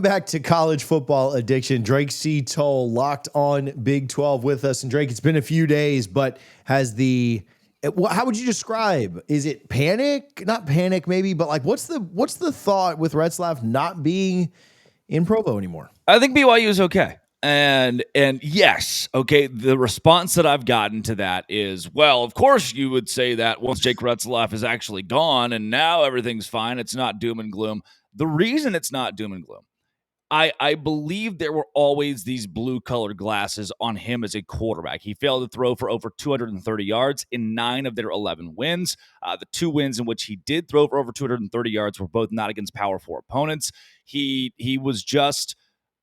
Back to college football addiction. Drake C. Toll locked on Big 12 with us. And Drake, it's been a few days, but how would you describe? Is it panic? Not panic, maybe, but like, what's the thought with Retzlaff not being in Provo anymore? I think BYU is okay. And yes, okay, the response that I've gotten to that is, well, of course you would say that once Jake Retzlaff is actually gone and now everything's fine. It's not doom and gloom. The reason it's not doom and gloom, I believe there were always these blue-colored glasses on him as a quarterback. He failed to throw for over 230 yards in 9 of their 11 wins. The 2 wins in which he did throw for over 230 yards were both not against Power 4 opponents. He was just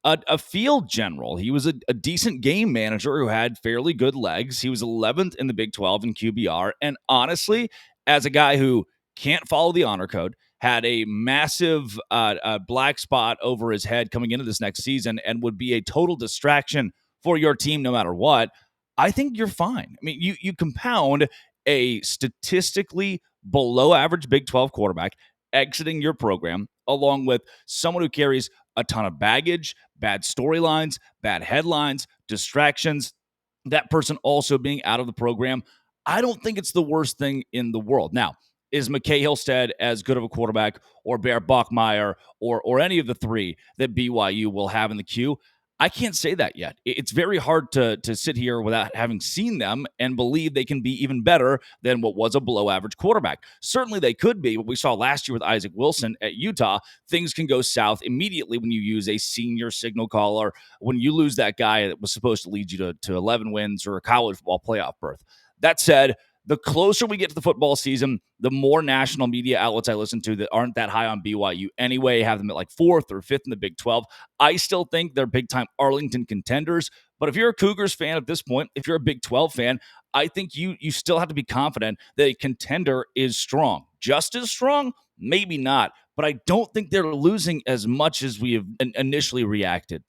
a field general. He was a decent game manager who had fairly good legs. He was 11th in the Big 12 in QBR. And honestly, as a guy who can't follow the honor code, had a massive black spot over his head coming into this next season and would be a total distraction for your team no matter what, I think you're fine. I mean, you compound a statistically below average Big 12 quarterback exiting your program along with someone who carries a ton of baggage, bad storylines, bad headlines, distractions, that person also being out of the program. I don't think it's the worst thing in the world. Now, is McKay Hillstead as good of a quarterback, or Bear Bachmeier, or any of the three that BYU will have in the queue? I can't say that yet. It's very hard to sit here without having seen them and believe they can be even better than what was a below-average quarterback. Certainly they could be. What we saw last year with Isaac Wilson at Utah, things can go south immediately when you use a senior signal caller, when you lose that guy that was supposed to lead you to 11 wins or a college football playoff berth. That said, the closer we get to the football season, the more national media outlets I listen to that aren't that high on BYU anyway have them at like 4th or 5th in the Big 12. I still think they're big-time Arlington contenders. But if you're a Cougars fan at this point, if you're a Big 12 fan, I think you still have to be confident that a contender is strong. Just as strong? Maybe not. But I don't think they're losing as much as we have initially reacted.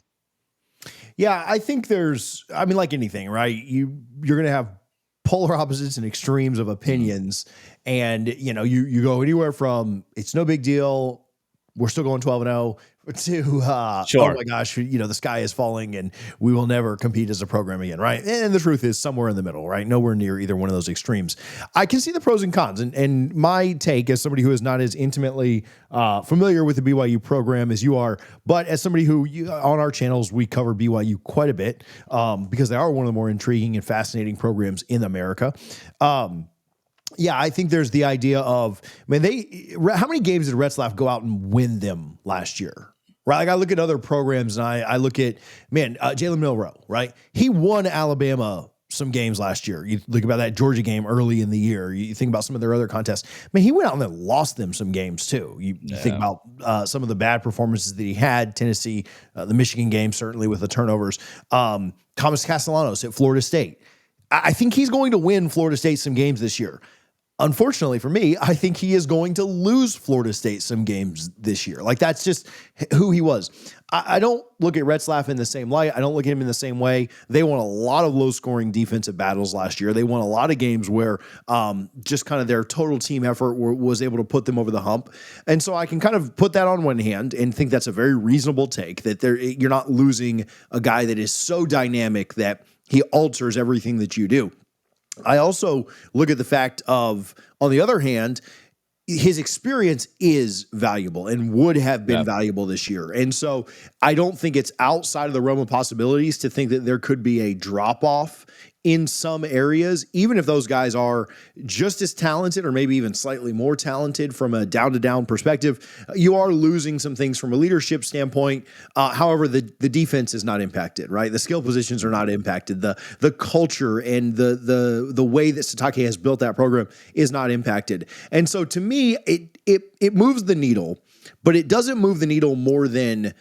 Yeah, I think like anything, right? You're going to have polar opposites and extremes of opinions. And, you go anywhere from it's no big deal, we're still going 12-0, to, sure. Oh my gosh, the sky is falling and we will never compete as a program again, right? And the truth is somewhere in the middle, right? Nowhere near either one of those extremes. I can see the pros and cons. And my take, as somebody who is not as intimately familiar with the BYU program as you are, but as somebody who, on our channels, we cover BYU quite a bit because they are one of the more intriguing and fascinating programs in America. Yeah, I think there's the idea of, how many games did Retzlaff go out and win them last year? Right? Like I look at other programs and I look at, Jalen Milroe, right? He won Alabama some games last year. You think about that Georgia game early in the year. You think about some of their other contests. He went out and then lost them some games too. You think about some of the bad performances that he had, Tennessee, the Michigan game, certainly with the turnovers. Thomas Castellanos at Florida State. I think he's going to win Florida State some games this year. Unfortunately for me, I think he is going to lose Florida State some games this year. Like that's just who he was. I don't look at Retzlaff in the same light. I don't look at him in the same way. They won a lot of low-scoring defensive battles last year. They won a lot of games where just kind of their total team effort was able to put them over the hump. And so I can kind of put that on one hand and think that's a very reasonable take, that you're not losing a guy that is so dynamic that he alters everything that you do. I also look at the fact of, on the other hand, his experience is valuable and would have been valuable this year. And so I don't think it's outside of the realm of possibilities to think that there could be a drop-off in some areas, even if those guys are just as talented or maybe even slightly more talented from a down-to-down perspective. You are losing some things from a leadership standpoint. However, the defense is not impacted, right? The skill positions are not impacted. The culture and the way that Satake has built that program is not impacted. And so to me, it moves the needle, but it doesn't move the needle more than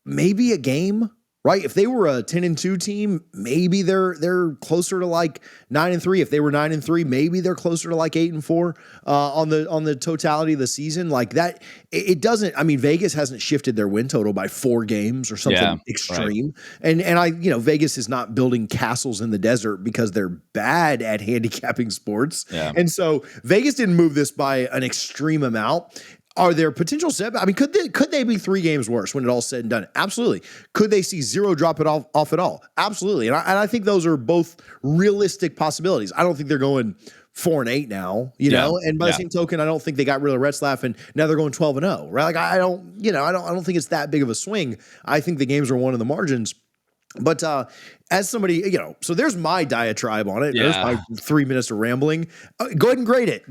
maybe a game. Right? If they were a 10-2 team, maybe they're closer to like 9-3. If they were 9-3, maybe they're closer to like 8-4 on the totality of the season. Like that, it doesn't. Vegas hasn't shifted their win total by 4 games or something extreme. Right. And Vegas is not building castles in the desert because they're bad at handicapping sports. Yeah. And so Vegas didn't move this by an extreme amount. Are there potential setbacks? I mean, could they be 3 games worse when it all said and done? Absolutely. Could they see 0 drop it off at all? Absolutely. And I think those are both realistic possibilities. I don't think they're going 4-8 now, you know. And by the same token, I don't think they got rid of Retzlaff and now they're going 12-0, right? Like I don't think it's that big of a swing. I think the games are won in the margins. But as somebody, so there's my diatribe on it. Yeah. There's my 3 minutes of rambling. Go ahead and grade it.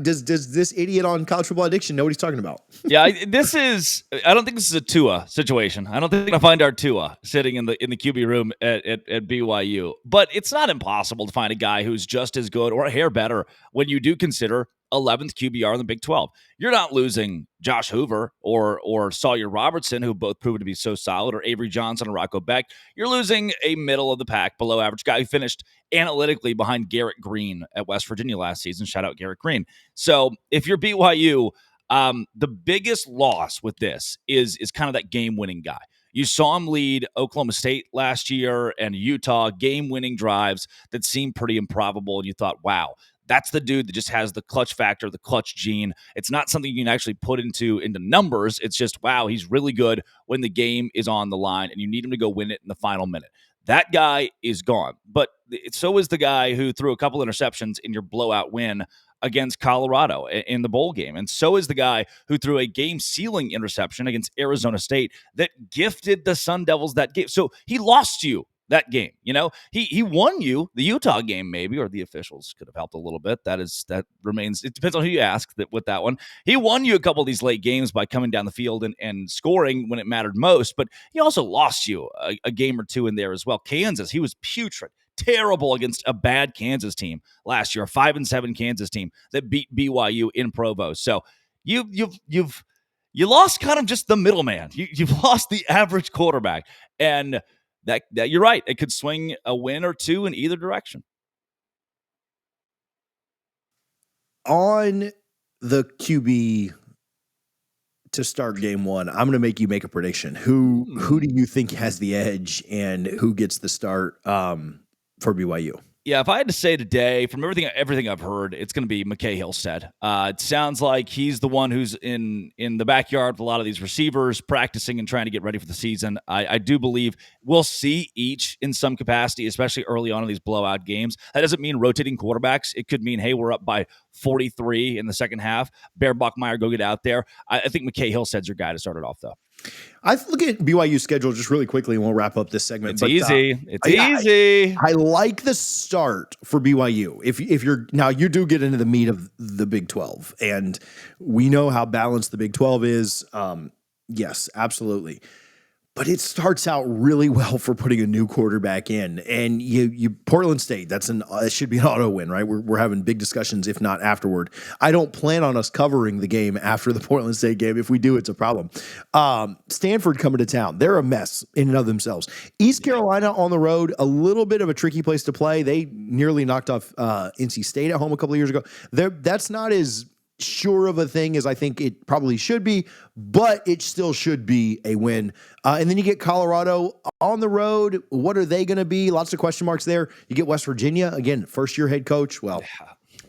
Does this idiot on College Football Addiction know what he's talking about? Yeah, I don't think this is a Tua situation. I don't think I'll find our Tua sitting in the QB room at BYU. But it's not impossible to find a guy who's just as good or a hair better when you do consider 11th QBR in the Big 12. You're not losing Josh Hoover or Sawyer Robertson, who both proven to be so solid, or Avery Johnson or Rocco Beck. You're losing a middle of the pack, below average guy who finished analytically behind Garrett Green at West Virginia last season. Shout out Garrett Green. So if you're BYU, the biggest loss with this is kind of that game-winning guy. You saw him lead Oklahoma State last year and Utah, game-winning drives that seemed pretty improbable, and you thought, wow, that's the dude that just has the clutch factor, the clutch gene. It's not something you can actually put into numbers. It's just, wow, he's really good when the game is on the line and you need him to go win it in the final minute. That guy is gone. But so is the guy who threw a couple interceptions in your blowout win against Colorado in the bowl game. And so is the guy who threw a game-sealing interception against Arizona State that gifted the Sun Devils that game. So he lost you that game. He won you the Utah game, maybe, or the officials could have helped a little bit. That remains, it depends on who you ask with that one. He won you a couple of these late games by coming down the field and scoring when it mattered most, but he also lost you a game or two in there as well. Kansas, he was putrid, terrible against a bad Kansas team last year, a 5-7 Kansas team that beat BYU in Provo. So you lost kind of just the middleman. You've lost the average quarterback, and that you're right. It could swing a win or two in either direction. On the QB to start game 1, I'm going to make you make a prediction. Who do you think has the edge and who gets the start for BYU? Yeah, if I had to say today, from everything I've heard, it's going to be McKay Hillstead. It sounds like he's the one who's in the backyard with a lot of these receivers, practicing and trying to get ready for the season. I do believe we'll see each in some capacity, especially early on in these blowout games. That doesn't mean rotating quarterbacks. It could mean, hey, we're up by 43 in the second half. Bear Buckmeyer, go get out there. I think McKay Hillstead's your guy to start it off, though. I look at BYU's schedule just really quickly, and we'll wrap up this segment. It's easy. It's easy. I like the start for BYU. If you're now, you do get into the meat of the Big 12, and we know how balanced the Big 12 is. Yes, absolutely. But it starts out really well for putting a new quarterback in, and you Portland State. It should be an auto win, right? We're having big discussions, if not afterward. I don't plan on us covering the game after the Portland State game. If we do, it's a problem. Stanford coming to town, they're a mess in and of themselves. East Carolina on the road, a little bit of a tricky place to play. They nearly knocked off NC State at home a couple of years ago. That's not as sure of a thing as I think it probably should be, but it still should be a win. And then you get Colorado on the road. What are they going to be? Lots of question marks there. You get West Virginia, again, first-year head coach. Well,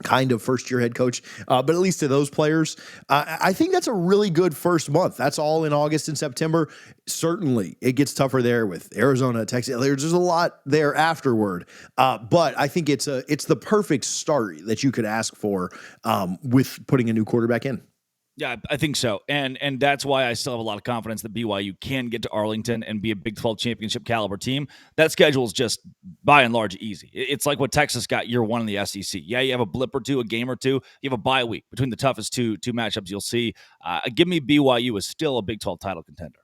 kind of first-year head coach, but at least to those players. I think that's a really good first month. That's all in August and September. Certainly, it gets tougher there with Arizona, Texas. There's a lot there afterward, but I think it's the perfect start that you could ask for with putting a new quarterback in. Yeah, I think so. And that's why I still have a lot of confidence that BYU can get to Arlington and be a Big 12 championship caliber team. That schedule is just, by and large, easy. It's like what Texas got year 1 in the SEC. Yeah, you have a blip or two, a game or two. You have a bye week between the toughest two matchups you'll see. Give me BYU as still a Big 12 title contender.